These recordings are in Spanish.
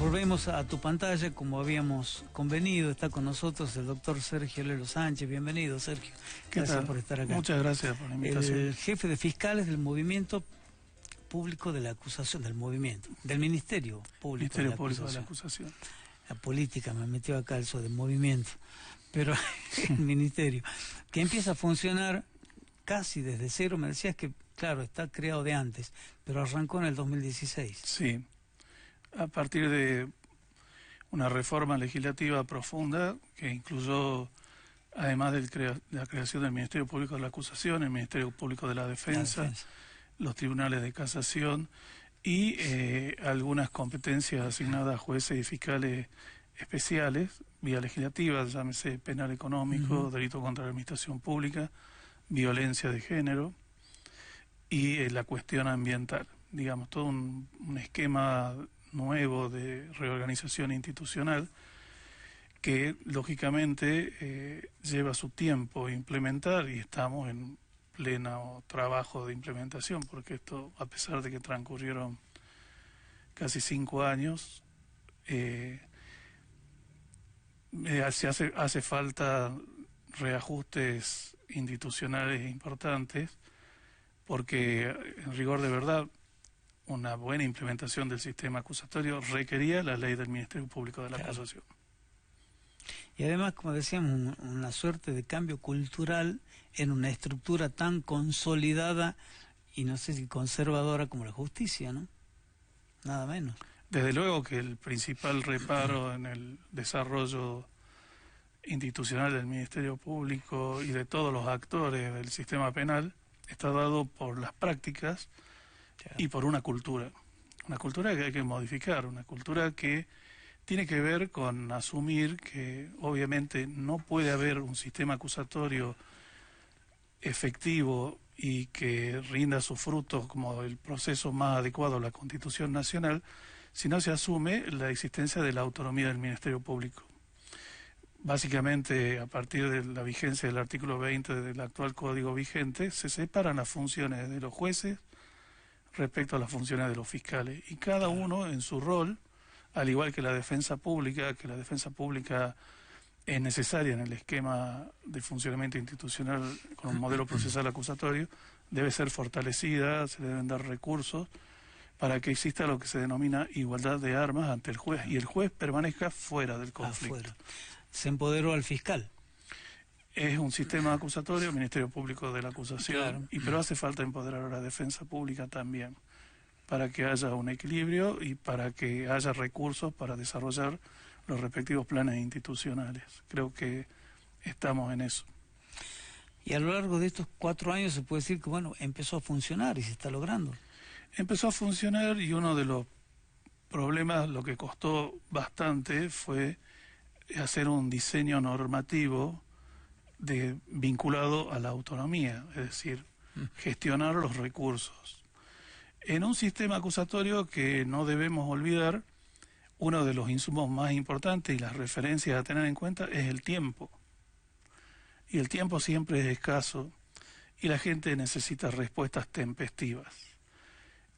Volvemos a tu pantalla como habíamos convenido. Está con nosotros el doctor Sergio Lelo Sánchez. Bienvenido, Sergio. Gracias por estar acá. Muchas gracias por la invitación. El jefe de fiscales del movimiento público de la acusación, del Ministerio Público de la Acusación. La política me metió acá eso del movimiento, pero el ministerio, que empieza a funcionar casi desde cero. Me decías que, claro, está creado de antes, pero arrancó en el 2016. Sí, a partir de una reforma legislativa profunda que incluyó, además de la creación del Ministerio Público de la Acusación, el Ministerio Público de la Defensa, los tribunales de casación y algunas competencias asignadas a jueces y fiscales especiales, vía legislativa, llámese penal económico, delito contra la administración pública, violencia de género y la cuestión ambiental. Digamos, todo un esquema nuevo de reorganización institucional que lógicamente lleva su tiempo implementar, y estamos en pleno trabajo de implementación, porque esto, a pesar de que transcurrieron casi 5 años, hace falta reajustes institucionales importantes, porque en rigor de verdad una buena implementación del sistema acusatorio requería la ley del Ministerio Público de la Acusación. Y además, como decíamos, una suerte de cambio cultural en una estructura tan consolidada y no sé si conservadora como la justicia, ¿no? Nada menos. Desde luego que el principal reparo en el desarrollo institucional del Ministerio Público y de todos los actores del sistema penal está dado por las prácticas y por una cultura que hay que modificar, una cultura que tiene que ver con asumir que obviamente no puede haber un sistema acusatorio efectivo y que rinda sus frutos como el proceso más adecuado a la Constitución Nacional si no se asume la existencia de la autonomía del Ministerio Público. Básicamente, a partir de la vigencia del artículo 20 del actual Código vigente, se separan las funciones de los jueces respecto a las funciones de los fiscales, y cada uno en su rol, al igual que la defensa pública, es necesaria en el esquema de funcionamiento institucional con un modelo procesal acusatorio, debe ser fortalecida, se deben dar recursos para que exista lo que se denomina igualdad de armas ante el juez, y el juez permanezca fuera del conflicto. Afuera. Se empoderó al fiscal. Es un sistema acusatorio, el Ministerio Público de la Acusación, pero hace falta empoderar a la defensa pública también, para que haya un equilibrio y para que haya recursos para desarrollar los respectivos planes institucionales. Creo que estamos en eso. Y a lo largo de estos 4 años se puede decir que, bueno, empezó a funcionar y se está logrando. Empezó a funcionar, y uno de los problemas, lo que costó bastante, fue hacer un diseño normativo vinculado a la autonomía, es decir, gestionar los recursos. En un sistema acusatorio que no debemos olvidar, uno de los insumos más importantes y las referencias a tener en cuenta es el tiempo. Y el tiempo siempre es escaso y la gente necesita respuestas tempestivas.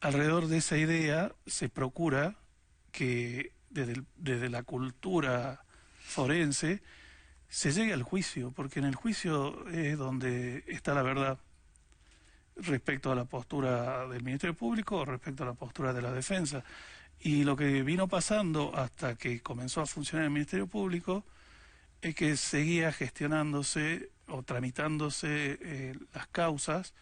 Alrededor de esa idea se procura que desde la cultura forense se llegue al juicio, porque en el juicio es donde está la verdad respecto a la postura del Ministerio Público o respecto a la postura de la defensa. Y lo que vino pasando hasta que comenzó a funcionar el Ministerio Público es que seguía gestionándose o tramitándose las causas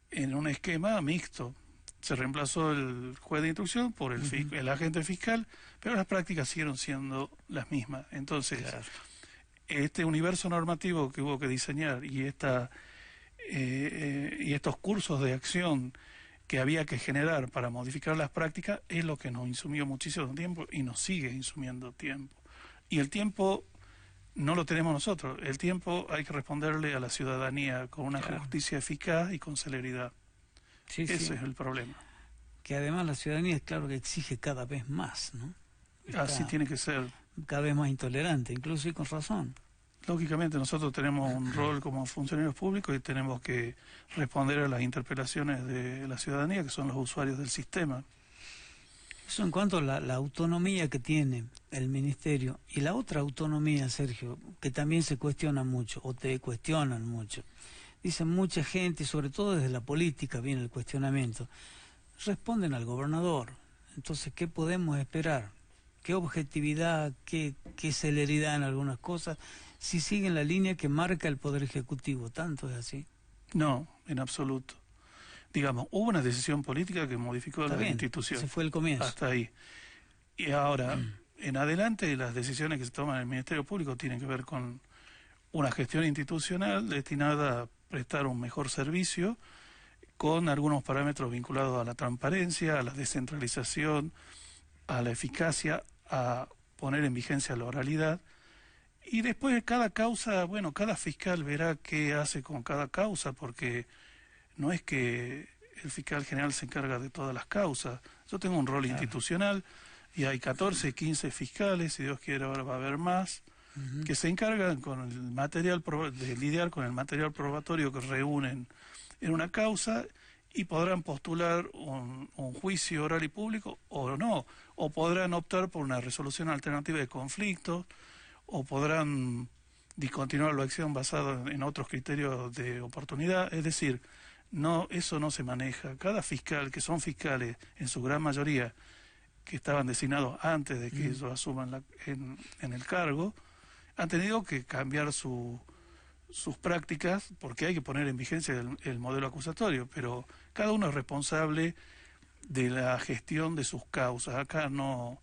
en un esquema mixto. Se reemplazó el juez de instrucción por el agente fiscal, pero las prácticas siguieron siendo las mismas. Entonces, este universo normativo que hubo que diseñar y estos cursos de acción que había que generar para modificar las prácticas es lo que nos insumió muchísimo tiempo y nos sigue insumiendo tiempo. Y el tiempo no lo tenemos nosotros, el tiempo hay que responderle a la ciudadanía con una justicia eficaz y con celeridad. Ese es el problema. Que además la ciudadanía, es claro que exige cada vez más, ¿no? Así tiene que ser. Cada vez más intolerante, incluso y con razón. Lógicamente nosotros tenemos un rol como funcionarios públicos y tenemos que responder a las interpelaciones de la ciudadanía, que son los usuarios del sistema. Eso en cuanto a la autonomía que tiene el ministerio. Y la otra autonomía, Sergio, que también se cuestiona mucho, o te cuestionan mucho. Dicen mucha gente, y sobre todo desde la política viene el cuestionamiento, responden al gobernador. Entonces, ¿qué podemos esperar? ¿Qué objetividad, qué celeridad en algunas cosas, si siguen la línea que marca el Poder Ejecutivo? ¿Tanto es así? No, en absoluto. Digamos, hubo una decisión política que modificó la institución. Ese fue el comienzo. Hasta ahí. Y ahora, en adelante, las decisiones que se toman en el Ministerio Público tienen que ver con una gestión institucional destinada a prestar un mejor servicio, con algunos parámetros vinculados a la transparencia, a la descentralización, a la eficacia, a poner en vigencia la oralidad. Y después de cada causa, bueno, cada fiscal verá qué hace con cada causa, porque no es que el fiscal general se encarga de todas las causas. Yo tengo un rol institucional y hay 14, 15 fiscales, si Dios quiere ahora va a haber más, que se encargan con el material de lidiar con el material probatorio que reúnen en una causa, y podrán postular un juicio oral y público o no, o podrán optar por una resolución alternativa de conflictos, o podrán discontinuar la acción basada en otros criterios de oportunidad. Es decir, no, eso no se maneja. Cada fiscal, que son fiscales en su gran mayoría que estaban designados antes de que ellos asuman en el cargo, han tenido que cambiar sus prácticas, porque hay que poner en vigencia el modelo acusatorio, pero cada uno es responsable de la gestión de sus causas. Acá no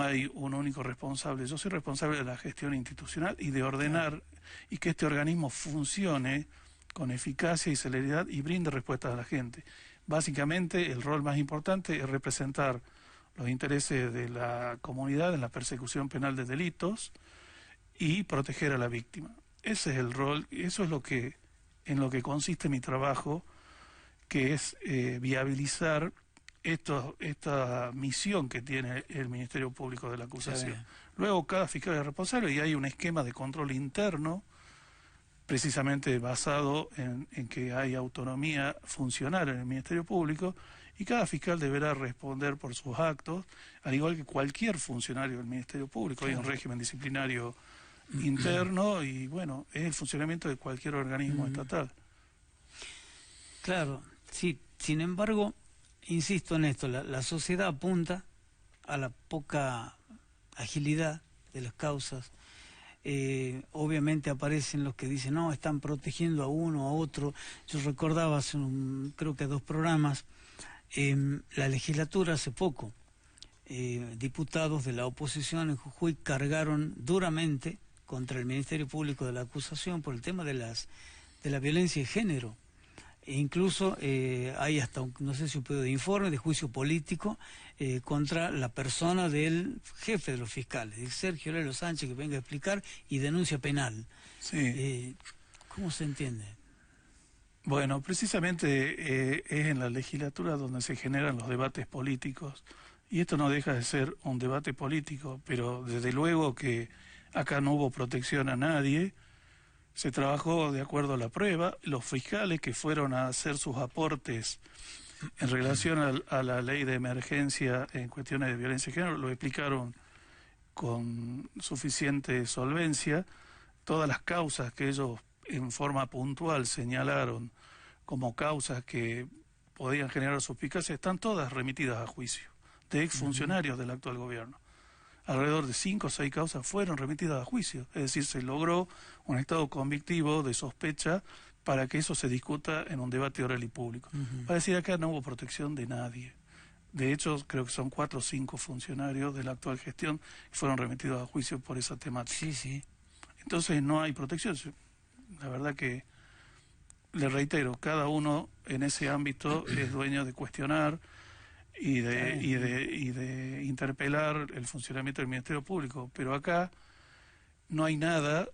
hay un único responsable. Yo soy responsable de la gestión institucional y de ordenar y que este organismo funcione con eficacia y celeridad y brinde respuestas a la gente. Básicamente, el rol más importante es representar los intereses de la comunidad en la persecución penal de delitos y proteger a la víctima. Ese es el rol, eso es en lo que consiste mi trabajo, que es viabilizar esta misión que tiene el Ministerio Público de la Acusación. Luego cada fiscal es responsable y hay un esquema de control interno precisamente basado en que hay autonomía funcional en el Ministerio Público, y cada fiscal deberá responder por sus actos, al igual que cualquier funcionario del Ministerio Público. Hay un régimen disciplinario interno y, bueno, es el funcionamiento de cualquier organismo estatal. Claro, sí. Sin embargo, insisto en esto, la sociedad apunta a la poca agilidad de las causas. Obviamente aparecen los que dicen, no, están protegiendo a uno, a otro. Yo recordaba hace creo que 2 programas, la legislatura hace poco, diputados de la oposición en Jujuy cargaron duramente contra el Ministerio Público de la Acusación por el tema de la violencia de género. E incluso hay hasta, no sé si un pedido de informe, de juicio político contra la persona del jefe de los fiscales, de Sergio Lelo Sánchez, que venga a explicar, y denuncia penal. Sí. ¿Cómo se entiende? Bueno, precisamente es en la legislatura donde se generan los debates políticos, y esto no deja de ser un debate político, pero desde luego que acá no hubo protección a nadie. Se trabajó de acuerdo a la prueba. Los fiscales que fueron a hacer sus aportes en relación a la ley de emergencia en cuestiones de violencia de género lo explicaron con suficiente solvencia. Todas las causas que ellos en forma puntual señalaron como causas que podían generar suspicacia están todas remitidas a juicio de exfuncionarios del actual gobierno. Alrededor de 5 o 6 causas fueron remitidas a juicio, es decir, se logró un estado convictivo de sospecha para que eso se discuta en un debate oral y público. Para decir, acá no hubo protección de nadie. De hecho, creo que son 4 o 5 funcionarios de la actual gestión que fueron remitidos a juicio por esa temática. Sí. Entonces no hay protección. La verdad que, le reitero, cada uno en ese ámbito es dueño de cuestionar y de interpelar el funcionamiento del Ministerio Público, pero acá no hay nada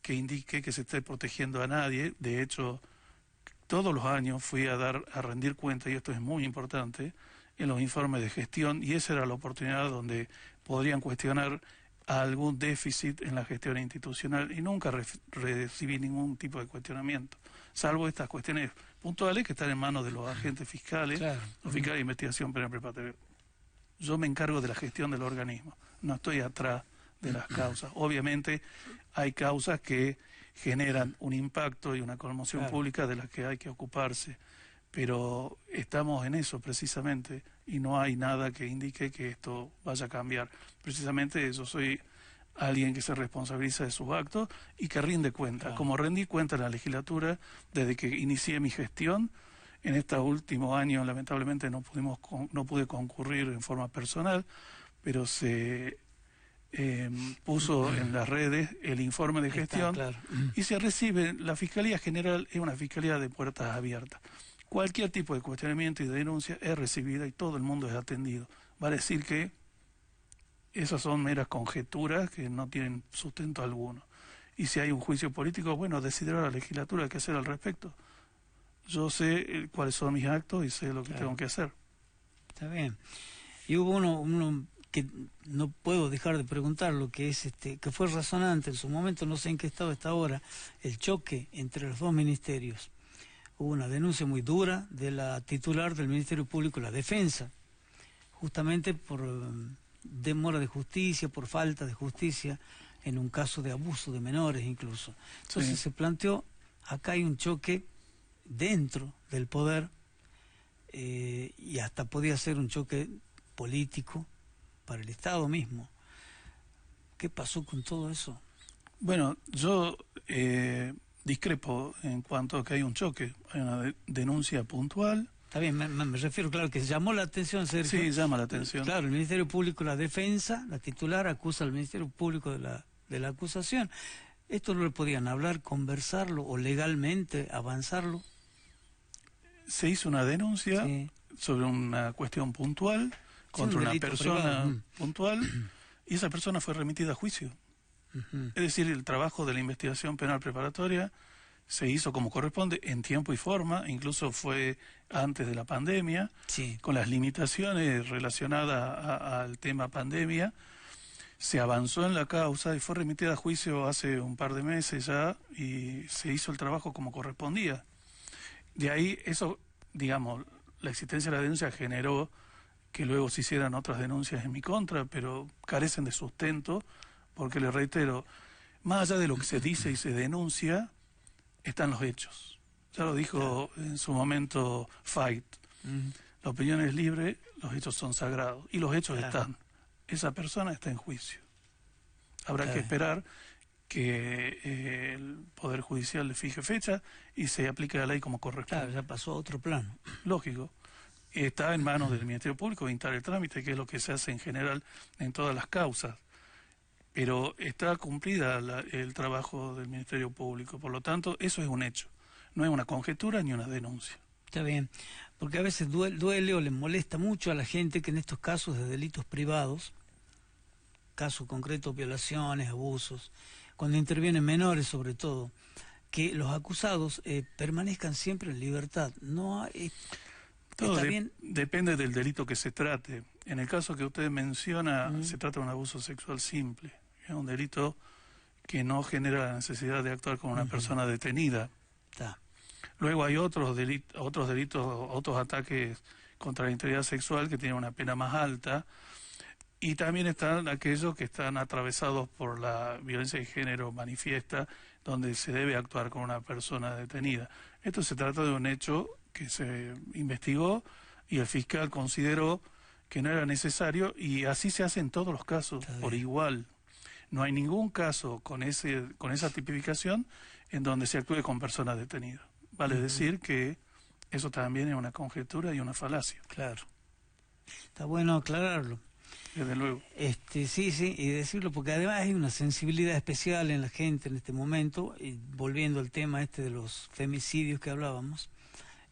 que indique que se esté protegiendo a nadie. De hecho, todos los años fui a rendir cuenta, y esto es muy importante, en los informes de gestión, y esa era la oportunidad donde podrían cuestionar algún déficit en la gestión institucional, y nunca recibí ningún tipo de cuestionamiento, salvo estas cuestiones puntuales que están en manos de los agentes fiscales, los fiscales de investigación penal preparatoria. Yo me encargo de la gestión del organismo, no estoy atrás de las causas. Obviamente hay causas que generan un impacto y una conmoción pública de las que hay que ocuparse, pero estamos en eso precisamente y no hay nada que indique que esto vaya a cambiar. Precisamente yo soy alguien que se responsabiliza de sus actos y que rinde cuenta. Como rendí cuenta en la legislatura desde que inicié mi gestión, en estos últimos años lamentablemente no pude concurrir en forma personal, pero se puso en las redes el informe de gestión y se recibe. La Fiscalía General es una fiscalía de puertas abiertas. Cualquier tipo de cuestionamiento y de denuncia es recibida y todo el mundo es atendido. Va a decir que esas son meras conjeturas que no tienen sustento alguno. Y si hay un juicio político, bueno, decidirá la legislatura qué hacer al respecto. Yo sé cuáles son mis actos y sé lo que tengo que hacer. Está bien. Y hubo uno que no puedo dejar de preguntar, lo que es que fue razonante en su momento, no sé en qué estado está ahora, el choque entre los dos ministerios. Hubo una denuncia muy dura de la titular del Ministerio Público de la Defensa, justamente por demora de justicia, por falta de justicia, en un caso de abuso de menores incluso. Entonces se planteó, acá hay un choque dentro del poder, y hasta podía ser un choque político para el Estado mismo. ¿Qué pasó con todo eso? Bueno, yo discrepo en cuanto a que hay un choque, hay una denuncia puntual. Está bien, me refiero, claro, que llamó la atención, Sergio. Sí, llama la atención. Claro, el Ministerio Público de la Defensa, la titular acusa al Ministerio Público de la acusación. ¿Esto no le podían hablar, conversarlo o legalmente avanzarlo? Se hizo una denuncia sobre una cuestión puntual contra una persona puntual y esa persona fue remitida a juicio. Es decir, el trabajo de la investigación penal preparatoria se hizo como corresponde, en tiempo y forma, incluso fue antes de la pandemia, con las limitaciones relacionadas al tema pandemia. Se avanzó en la causa y fue remitida a juicio hace un par de meses ya y se hizo el trabajo como correspondía. De ahí, eso, digamos, la existencia de la denuncia generó que luego se hicieran otras denuncias en mi contra, pero carecen de sustento, porque les reitero, más allá de lo que se dice y se denuncia, están los hechos. Ya lo dijo en su momento Fight. La opinión es libre, los hechos son sagrados, y los hechos están. Esa persona está en juicio. Habrá que esperar que el Poder Judicial le fije fecha y se aplique la ley como corresponde. Claro, ya pasó a otro plano. Lógico. Está en manos del Ministerio Público dictar el trámite, que es lo que se hace en general en todas las causas. Pero está cumplida el trabajo del Ministerio Público. Por lo tanto, eso es un hecho. No es una conjetura ni una denuncia. Está bien. Porque a veces duele o le molesta mucho a la gente que en estos casos de delitos privados, casos concretos, violaciones, abusos, cuando intervienen menores sobre todo, que los acusados permanezcan siempre en libertad. No todo depende del delito que se trate. En el caso que usted menciona, se trata de un abuso sexual simple. Es un delito que no genera la necesidad de actuar con una persona detenida. Luego hay otros delitos, otros ataques contra la integridad sexual que tienen una pena más alta. Y también están aquellos que están atravesados por la violencia de género manifiesta, donde se debe actuar con una persona detenida. Esto se trata de un hecho que se investigó y el fiscal consideró que no era necesario, y así se hace en todos los casos, por igual. No hay ningún caso con esa tipificación en donde se actúe con personas detenidas. Vale decir que eso también es una conjetura y una falacia. Claro. Está bueno aclararlo. Desde luego. Sí, y decirlo, porque además hay una sensibilidad especial en la gente en este momento, y volviendo al tema de los femicidios que hablábamos,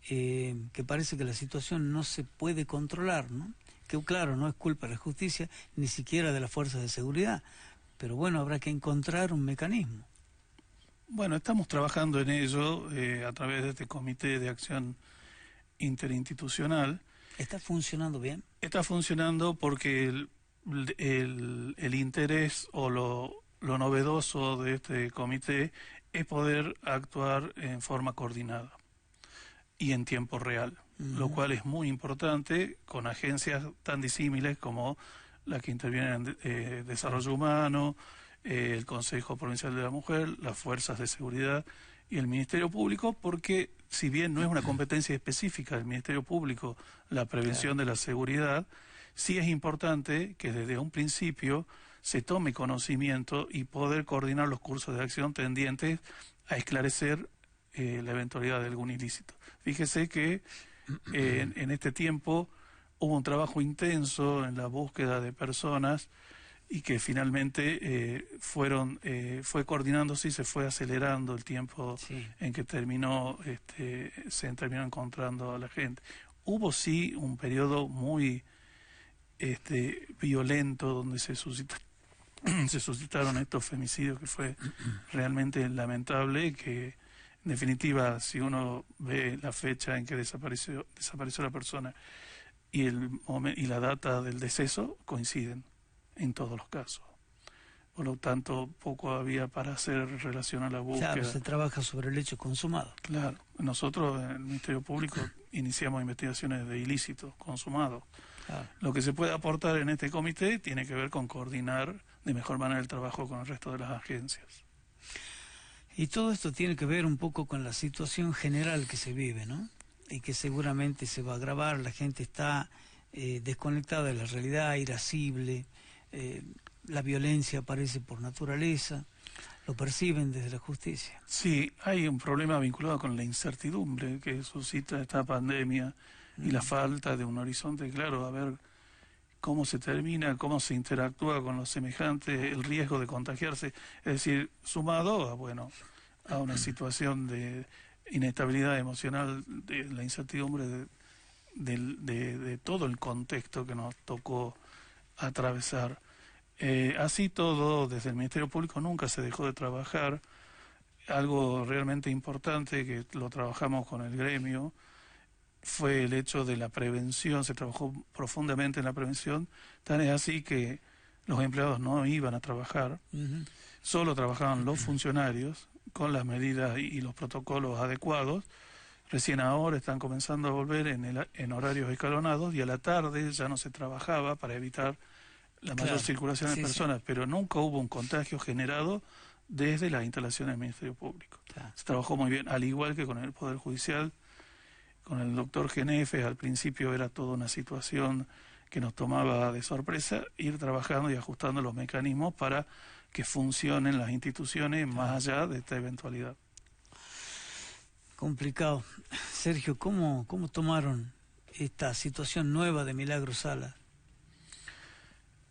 que parece que la situación no se puede controlar, ¿no? Que claro, no es culpa de la justicia, ni siquiera de las fuerzas de seguridad, pero bueno, habrá que encontrar un mecanismo. Bueno, estamos trabajando en ello a través de este Comité de Acción Interinstitucional. ¿Está funcionando bien? Está funcionando porque el interés o lo novedoso de este comité es poder actuar en forma coordinada y en tiempo real. lo cual es muy importante con agencias tan disímiles como la que intervienen en Desarrollo Humano, el Consejo Provincial de la Mujer, las Fuerzas de Seguridad y el Ministerio Público, porque si bien no es una competencia específica del Ministerio Público la prevención de la seguridad, sí es importante que desde un principio se tome conocimiento y poder coordinar los cursos de acción tendientes a esclarecer la eventualidad de algún ilícito. Fíjese que en este tiempo hubo un trabajo intenso en la búsqueda de personas y que finalmente fue coordinándose y se fue acelerando el tiempo en que se terminó encontrando a la gente. Hubo sí un periodo muy violento donde se suscitaron estos femicidios, que fue realmente lamentable, que en definitiva, si uno ve la fecha en que desapareció la persona y la data del deceso, coinciden en todos los casos. Por lo tanto, poco había para hacer en relación a la búsqueda. Claro, se trabaja sobre el hecho consumado. Claro, nosotros en el Ministerio Público iniciamos investigaciones de ilícitos consumados. Claro. Lo que se puede aportar en este comité tiene que ver con coordinar de mejor manera el trabajo con el resto de las agencias. Y todo esto tiene que ver un poco con la situación general que se vive, ¿no? Y que seguramente se va a agravar, la gente está desconectada de la realidad, irascible, la violencia aparece por naturaleza, lo perciben desde la justicia. Sí, hay un problema vinculado con la incertidumbre que suscita esta pandemia y la falta de un horizonte claro, a ver cómo se termina, cómo se interactúa con los semejantes, el riesgo de contagiarse, es decir, sumado a una situación de inestabilidad emocional, de la incertidumbre de todo el contexto que nos tocó atravesar. Así todo, desde el Ministerio Público nunca se dejó de trabajar. Algo realmente importante que lo trabajamos con el gremio fue el hecho de la prevención. Se trabajó profundamente en la prevención, tan es así que los empleados no iban a trabajar, solo trabajaban los funcionarios con las medidas y los protocolos adecuados. Recién ahora están comenzando a volver en horarios escalonados y a la tarde ya no se trabajaba para evitar la mayor circulación de personas, pero nunca hubo un contagio generado desde las instalaciones del Ministerio Público. Se trabajó muy bien, al igual que con el Poder Judicial, con el doctor Genefe. Al principio era toda una situación que nos tomaba de sorpresa, ir trabajando y ajustando los mecanismos para que funcionen las instituciones más allá de esta eventualidad. Complicado. Sergio, ¿cómo tomaron esta situación nueva de Milagro Sala?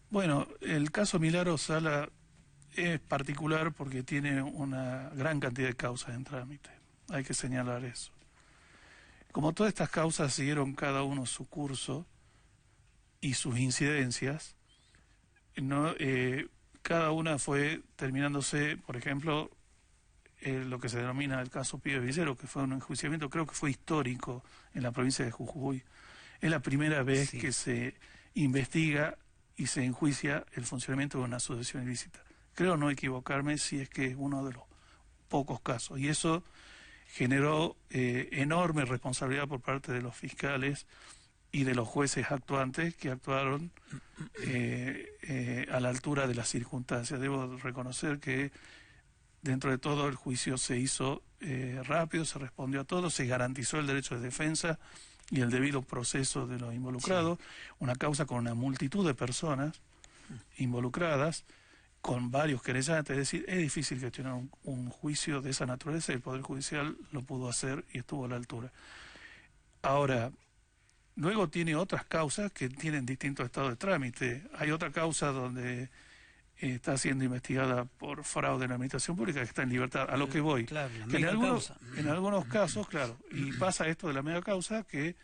Bueno, el caso Milagro Sala es particular porque tiene una gran cantidad de causas en trámite. Hay que señalar eso. Como todas estas causas siguieron cada uno su curso y sus incidencias, cada una fue terminándose, por ejemplo, lo que se denomina el caso Pío Villero, que fue un enjuiciamiento, creo que fue histórico en la provincia de Jujuy. Es la primera vez que se investiga y se enjuicia el funcionamiento de una asociación ilícita. Creo no equivocarme si es que es uno de los pocos casos. Y eso generó enorme responsabilidad por parte de los fiscales y de los jueces actuantes que actuaron a la altura de las circunstancias. Debo reconocer que dentro de todo el juicio se hizo rápido, se respondió a todo, se garantizó el derecho de defensa y el debido proceso de los involucrados, una causa con una multitud de personas involucradas, con varios querellantes. Es decir, es difícil gestionar un juicio de esa naturaleza y el Poder Judicial lo pudo hacer y estuvo a la altura. Ahora, luego tiene otras causas que tienen distintos estados de trámite. Hay otra causa donde está siendo investigada por fraude en la administración pública, que está en libertad. A lo que voy. Claro, que en algunos casos, claro, y pasa esto de la mega causa, que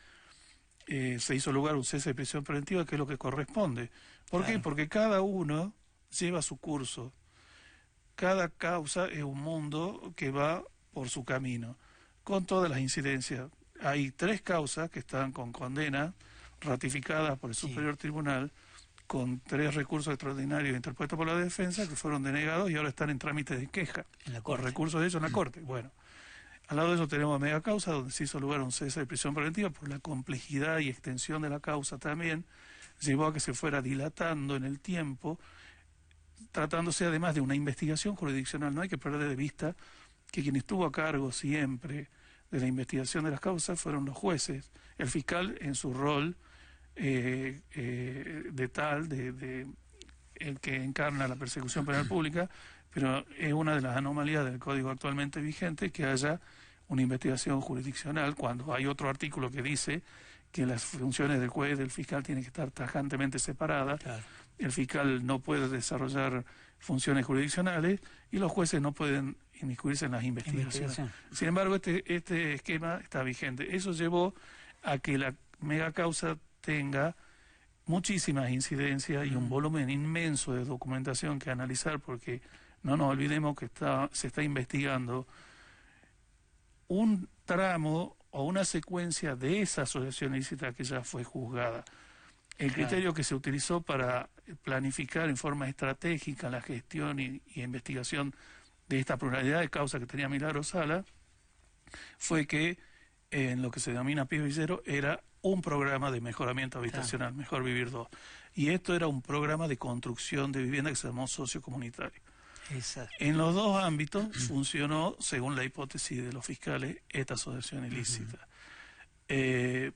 se hizo lugar un cese de prisión preventiva, que es lo que corresponde. ¿Por qué? Porque cada uno lleva su curso. Cada causa es un mundo que va por su camino, con todas las incidencias. Hay 3 causas que están con condena ratificadas por el Superior Tribunal, con 3 recursos extraordinarios interpuestos por la defensa que fueron denegados y ahora están en trámite de queja. En la Corte. Los recursos de ellos en la Corte. Bueno, Al lado de eso tenemos mega causa, donde se hizo lugar un cese de prisión preventiva por la complejidad y extensión de la causa también, llevó a que se fuera dilatando en el tiempo, tratándose además de una investigación jurisdiccional. No hay que perder de vista que quien estuvo a cargo siempre de la investigación de las causas fueron los jueces, el fiscal en su rol de el que encarna la persecución penal pública, pero es una de las anomalías del código actualmente vigente que haya una investigación jurisdiccional cuando hay otro artículo que dice que las funciones del juez y del fiscal tienen que estar tajantemente separadas. Claro. El fiscal no puede desarrollar funciones jurisdiccionales y los jueces no pueden inmiscuirse en las investigaciones. Sin embargo, este esquema está vigente. Eso llevó a que la mega causa tenga muchísimas incidencias y un volumen inmenso de documentación que analizar, porque no nos olvidemos que se está investigando un tramo o una secuencia de esa asociación ilícita que ya fue juzgada. El criterio que se utilizó para planificar en forma estratégica la gestión y investigación de esta pluralidad de causas que tenía Milagro Sala fue que en lo que se denomina Pío Villero era un programa de mejoramiento habitacional, Mejor Vivir 2. Y esto era un programa de construcción de vivienda que se llamó sociocomunitario. Exacto. En los dos ámbitos funcionó, según la hipótesis de los fiscales, esta asociación ilícita.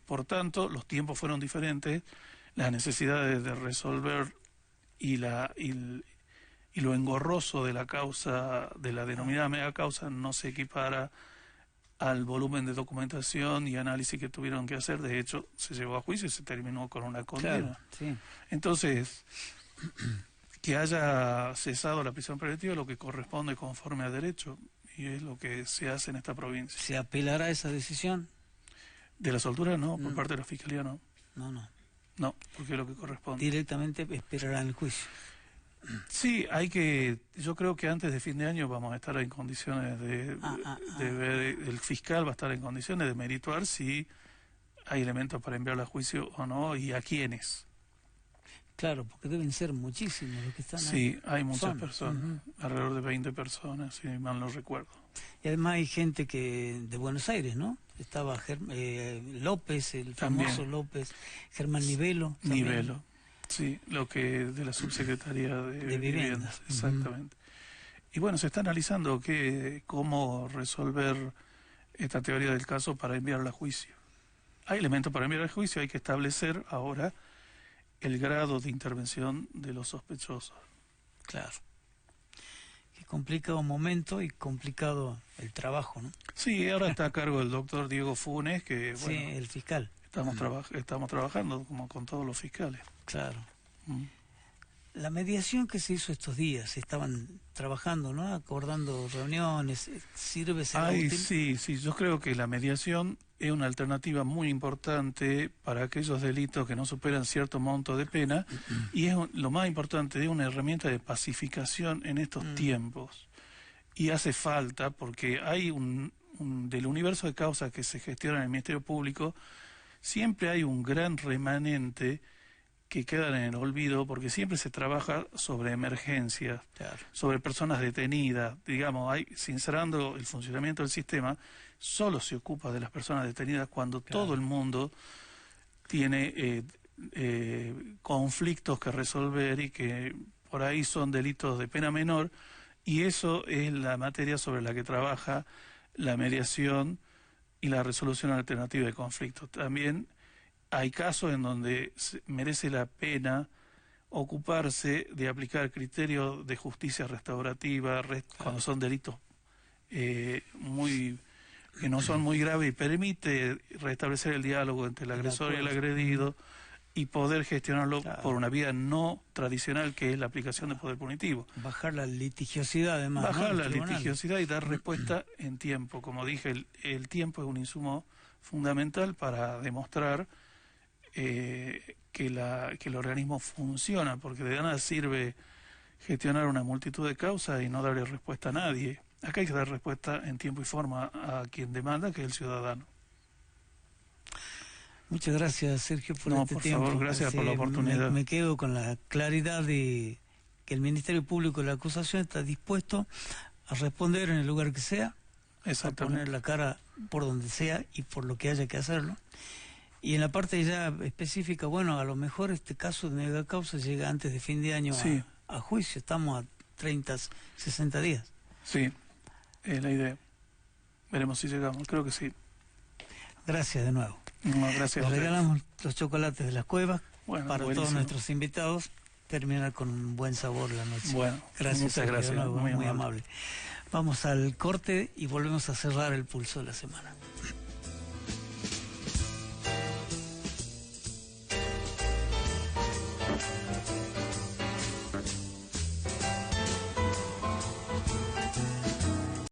Por tanto, los tiempos fueron diferentes, las necesidades de resolver y lo engorroso de la causa, de la denominada mega causa, no se equipara al volumen de documentación y análisis que tuvieron que hacer. De hecho, se llevó a juicio y se terminó con una condena. Claro, sí. Entonces, que haya cesado la prisión preventiva, lo que corresponde conforme a derecho, y es lo que se hace en esta provincia. ¿Se apelará a esa decisión? De la soltura no, por parte de la Fiscalía no. No, porque es lo que corresponde. Directamente esperarán el juicio. Sí, yo creo que antes de fin de año vamos a estar en condiciones de ver, el fiscal va a estar en condiciones de merituar si hay elementos para enviarlo a juicio o no y a quiénes. Claro, porque deben ser muchísimos los que están ahí. Sí, hay muchas personas, alrededor de 20 personas, si mal no recuerdo. Y además hay gente de Buenos Aires, ¿no? Estaba López, el famoso también. López, Germán Nivelo. Nivelo, sí, lo que de la Subsecretaría de Viviendas, exactamente. Y bueno, se está analizando cómo resolver esta teoría del caso para enviarla a juicio. Hay elementos para enviar a juicio, hay que establecer ahora el grado de intervención de los sospechosos. Claro. Qué complicado momento y complicado el trabajo, ¿no? Sí, ahora está a cargo el doctor Diego Funes, que bueno, sí, el fiscal. Estamos trabajando como con todos los fiscales. Claro. La mediación que se hizo estos días, estaban trabajando, ¿no? Acordando reuniones, ¿sirve? Sí, yo creo que la mediación es una alternativa muy importante para aquellos delitos que no superan cierto monto de pena y es lo más importante, es una herramienta de pacificación en estos tiempos. Y hace falta porque hay del universo de causas que se gestiona en el Ministerio Público, siempre hay un gran remanente que quedan en el olvido porque siempre se trabaja sobre emergencias, claro, sobre personas detenidas. Digamos, sincerando el funcionamiento del sistema, solo se ocupa de las personas detenidas cuando claro, todo el mundo tiene conflictos que resolver y que por ahí son delitos de pena menor, y eso es la materia sobre la que trabaja la mediación y la resolución alternativa de conflictos. También hay casos en donde merece la pena ocuparse de aplicar criterios de justicia restaurativa cuando son delitos que no son muy graves y permite restablecer el diálogo entre el agresor y el agredido y poder gestionarlo por una vía no tradicional que es la aplicación del poder punitivo. Bajar la litigiosidad además. Bajar la litigiosidad y dar respuesta en tiempo. Como dije, el tiempo es un insumo fundamental para demostrar que el organismo funciona, porque de nada sirve gestionar una multitud de causas y no darle respuesta a nadie. Acá hay que dar respuesta en tiempo y forma a quien demanda, que es el ciudadano. Muchas gracias, Sergio, por este tiempo. Por favor, gracias por la oportunidad. Me quedo con la claridad de que el Ministerio Público de la acusación está dispuesto a responder en el lugar que sea a poner la cara por donde sea y por lo que haya que hacerlo. Y en la parte ya específica, bueno, a lo mejor este caso de mega causa llega antes de fin de año a juicio. Estamos a 30, 60 días. Sí, es la idea. Veremos si llegamos, creo que sí. Gracias de nuevo. No, gracias. Les regalamos los chocolates de las cuevas para buenísimo. Todos nuestros invitados. Terminar con un buen sabor la noche. Bueno, muchas gracias. Muy amable. Vamos al corte y volvemos a cerrar el pulso de la semana.